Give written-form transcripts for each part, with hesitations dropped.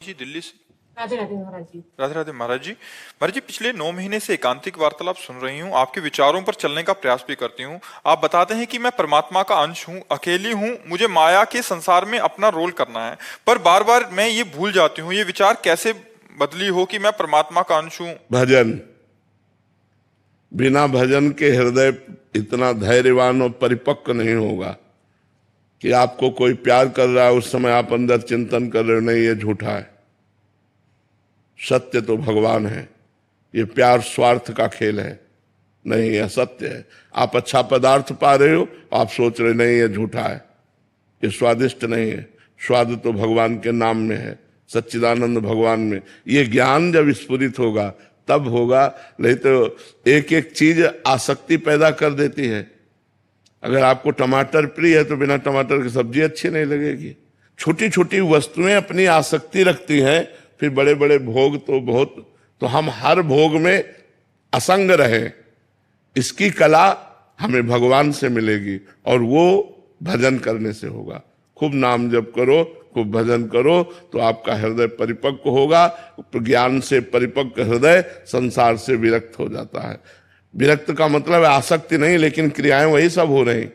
जी दिल्ली से। राधे राधे महाराज जी। राधे राधे महाराज जी। महाराज जी, पिछले 9 महीने से एकांतिक वार्तालाप सुन रही हूँ, आपके विचारों पर चलने का प्रयास भी करती हूँ। आप बताते हैं कि मैं परमात्मा का अंश हूँ, अकेली हूँ, मुझे माया के संसार में अपना रोल करना है, पर बार बार मैं ये भूल जाती हूँ। ये विचार कैसे बदली हो कि मैं परमात्मा का अंश हूँ? भजन, बिना भजन के हृदय इतना धैर्यवान और परिपक्व नहीं होगा कि आपको कोई प्यार कर रहा है उस समय आप अंदर चिंतन कर रहे हो नहीं ये झूठा है, सत्य तो भगवान है, ये प्यार स्वार्थ का खेल है, नहीं यह सत्य है। आप अच्छा पदार्थ पा रहे हो, आप सोच रहे नहीं ये झूठा है, ये स्वादिष्ट नहीं है, स्वाद तो भगवान के नाम में है, सच्चिदानंद भगवान में। ये ज्ञान जब स्फुरित होगा तब होगा, नहीं तो एक एक चीज आसक्ति पैदा कर देती है। अगर आपको टमाटर प्रिय है तो बिना टमाटर की सब्जी अच्छी नहीं लगेगी। छोटी छोटी वस्तुएं अपनी आसक्ति रखती हैं, फिर बड़े बड़े भोग तो बहुत। तो हम हर भोग में असंग रहे, इसकी कला हमें भगवान से मिलेगी और वो भजन करने से होगा। खूब नाम जप करो, खूब भजन करो तो आपका हृदय परिपक्व होगा। ज्ञान से परिपक्व हृदय संसार से विरक्त हो जाता है। विरक्त का मतलब है आसक्ति नहीं, लेकिन क्रियाएं वही सब हो रही,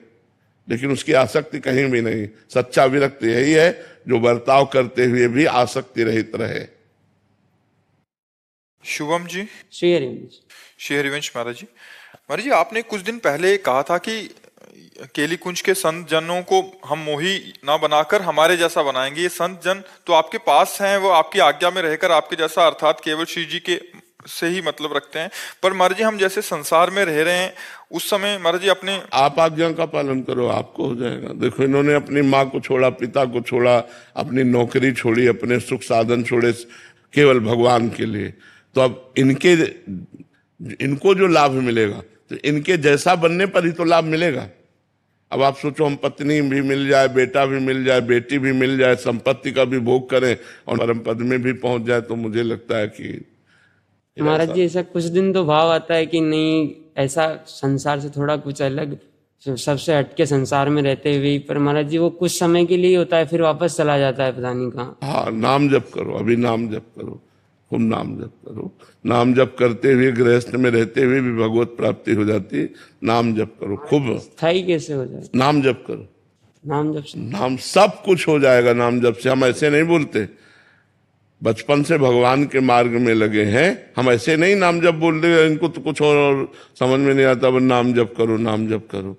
लेकिन उसकी आसक्ति कहीं भी नहीं। सच्चा विरक्त यही है जो बर्ताव करते हुए भी आसक्ति रहित रहे। शुभम जी। श्री हरिवंश। श्री हरिवंश महाराज जी। महाराज जी, आपने कुछ दिन पहले कहा था कि केली कुंज के संत जनों को हम मोही ना बनाकर हमारे जैसा बनाएंगे। ये संत जन तो आपके पास हैं, वो आपकी आज्ञा में रहकर आपके जैसा अर्थात केवल श्री जी के से ही मतलब रखते हैं। पर महाराज जी, हम जैसे संसार में रह रहे हैं उस समय महाराज जी अपने आप आज्ञा का पालन करो, आपको हो जाएगा। देखो इन्होंने अपनी माँ को छोड़ा, पिता को छोड़ा, अपनी नौकरी छोड़ी, अपने सुख साधन छोड़े केवल भगवान के लिए। तो अब इनको जो लाभ मिलेगा तो इनके जैसा बनने पर ही तो लाभ मिलेगा। अब आप सोचो, हम पत्नी भी मिल जाए, बेटा भी मिल जाए, बेटी भी मिल जाए, संपत्ति का भी भोग करें और परम पद में भी पहुंच जाए, तो मुझे लगता है कि महाराज जी ऐसा कुछ दिन तो भाव आता है कि नहीं, ऐसा संसार से थोड़ा कुछ अलग, सबसे हटके संसार में रहते हुए। पर महाराज जी वो कुछ समय के लिए होता है, फिर वापस चला जाता है, पता नहीं कहाँ। हाँ, नाम जप करो, अभी नाम जप करो, खूब नाम जप करो। नाम जप करते हुए गृहस्थ में रहते हुए भी भगवत प्राप्ति हो जाती है। नाम जप करो खूब। स्थायी कैसे हो जाए? नाम जप करो, नाम जप से नाम सब कुछ हो जाएगा। नाम जप से हम ऐसे नहीं बोलते, बचपन से भगवान के मार्ग में लगे हैं, हम ऐसे नहीं नाम जप बोल रहे। इनको तो कुछ और समझ में नहीं आता, नाम जप करो, नाम जप करो।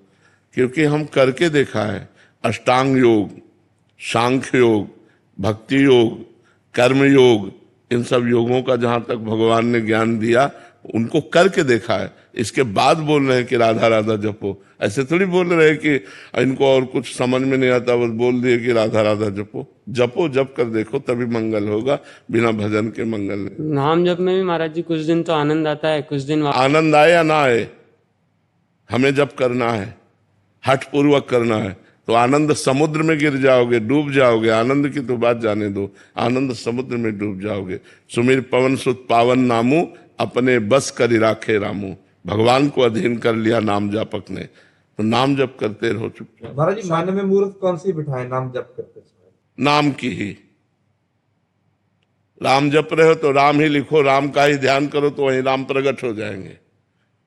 क्योंकि हम करके देखा है, अष्टांग योग, सांख्य योग, भक्ति योग, कर्म योग, इन सब योगों का जहां तक भगवान ने ज्ञान दिया उनको करके देखा है। इसके बाद बोल रहे हैं कि राधा राधा जपो। ऐसे थोड़ी बोल रहे हैं कि इनको और कुछ समझ में नहीं आता, बस बोल दिए कि राधा राधा जपो। जपो, जप कर देखो, तभी मंगल होगा, बिना भजन के मंगल नहीं। नाम जप में भी महाराज जी कुछ दिन तो आनंद आता है, कुछ दिन आनंद आए या ना आए, हमें जप करना है, हठ पूर्वक करना है। तो आनंद समुद्र में गिर जाओगे, डूब जाओगे। आनंद की तो बात जाने दो, आनंद समुद्र में डूब जाओगे। सुमिर पवन सुत पावन नामू, अपने बस करी राखे रामू। भगवान को अधीन कर लिया नाम जापक ने, तो नाम जप करते रहो चुपचाप। महाराज जी, मन में मूर्त कौन सी बिठाए नाम जप करते समय? नाम की ही। राम जप रहे हो तो राम ही लिखो, राम का ही ध्यान करो, तो वहीं राम प्रकट हो जाएंगे।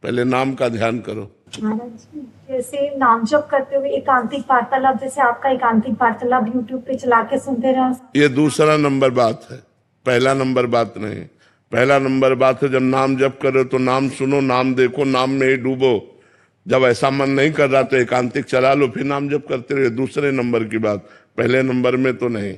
पहले नाम का ध्यान करो। महाराज जी, जैसे नाम जप करते हुए एकांतिक वार्तालाप, जैसे आपका एकांतिक वार्तालाप यूट्यूब पे चला के सुनते रहो, ये दूसरा नंबर बात है, पहला नंबर बात नहीं। पहला नंबर बात है जब नाम जप करो तो नाम सुनो, नाम देखो, नाम में ही डूबो। जब ऐसा मन नहीं कर रहा तो एकांतिक चला लो, फिर नाम जप करते रहो। दूसरे नंबर की बात, पहले नंबर में तो नहीं।